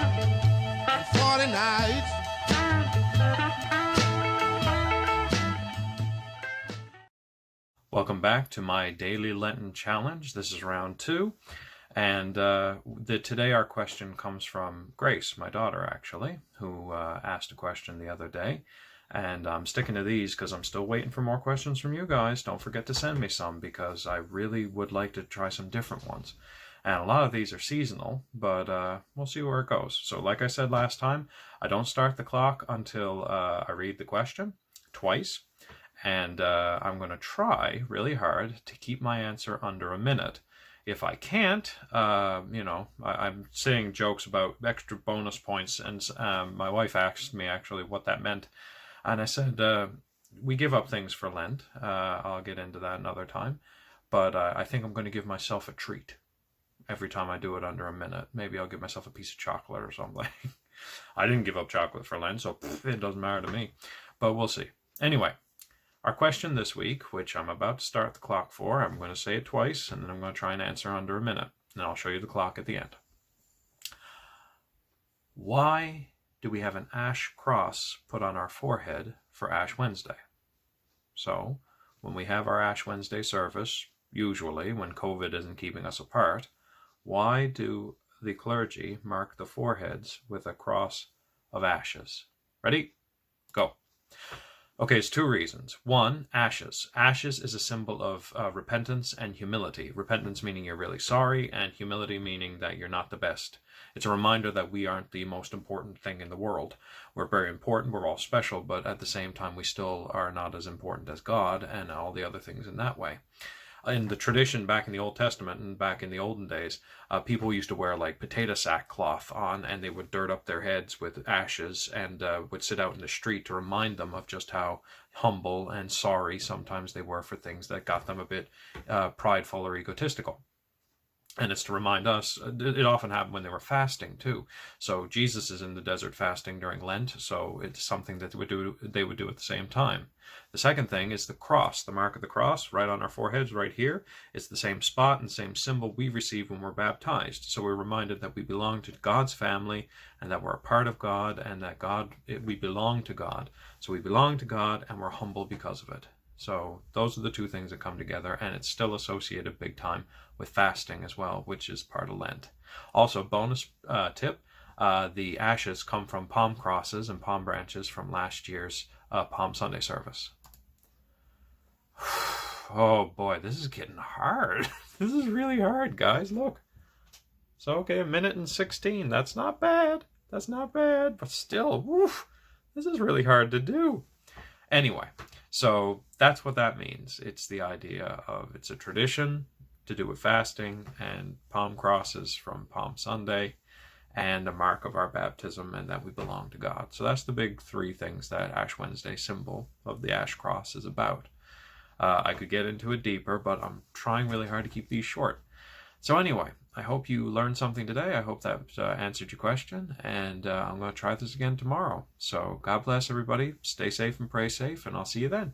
and 40 nights. Welcome back to my daily Lenten challenge. This is round 2. And today our question comes from Grace, my daughter, actually, who asked a question the other day. And I'm sticking to these because I'm still waiting for more questions from you guys. Don't forget to send me some because I really would like to try some different ones. And a lot of these are seasonal, but we'll see where it goes. So like I said last time, I don't start the clock until I read the question twice. And I'm going to try really hard to keep my answer under a minute. If I can't, I'm saying jokes about extra bonus points, and my wife asked me actually what that meant. And I said, we give up things for Lent. I'll get into that another time. But I think I'm going to give myself a treat every time I do it under a minute. Maybe I'll give myself a piece of chocolate or something. I didn't give up chocolate for Lent, so it doesn't matter to me. But we'll see. Anyway, our question this week, which I'm about to start the clock for, I'm going to say it twice, and then I'm going to try and answer under a minute. And I'll show you the clock at the end. Why do we have an ash cross put on our forehead for Ash Wednesday? So, when we have our Ash Wednesday service, usually when COVID isn't keeping us apart, why do the clergy mark the foreheads with a cross of ashes? Ready? Go. Okay, it's 2 reasons. 1, ashes. Ashes is a symbol of repentance and humility. Repentance meaning you're really sorry, and humility meaning that you're not the best. It's a reminder that we aren't the most important thing in the world. We're very important, we're all special, but at the same time we still are not as important as God and all the other things in that way. In the tradition back in the Old Testament and back in the olden days, people used to wear like potato sack cloth on, and they would dirt up their heads with ashes and would sit out in the street to remind them of just how humble and sorry sometimes they were for things that got them a bit prideful or egotistical. And it's to remind us, it often happened when they were fasting too. So Jesus is in the desert fasting during Lent, so it's something that they would do at the same time. The second thing is the cross, the mark of the cross, right on our foreheads, right here. It's the same spot and same symbol we receive when we're baptized. So we're reminded that we belong to God's family and that we're a part of God and that we belong to God. So we belong to God and we're humble because of it. So those are the 2 things that come together, and it's still associated big time with fasting as well, which is part of Lent. Also, bonus tip, the ashes come from palm crosses and palm branches from last year's Palm Sunday service. Oh boy, this is getting hard. This is really hard, guys. Look. So, okay, 1 minute and 16. That's not bad. That's not bad. But still, woof, this is really hard to do. Anyway, so that's what that means. It's the idea of it's a tradition to do with fasting and palm crosses from Palm Sunday and a mark of our baptism and that we belong to God. So that's the big 3 things that Ash Wednesday symbol of the ash cross is about. I could get into it deeper, but I'm trying really hard to keep these short. So anyway, I hope you learned something today. I hope that answered your question, and I'm going to try this again tomorrow. So God bless everybody. Stay safe and pray safe, and I'll see you then.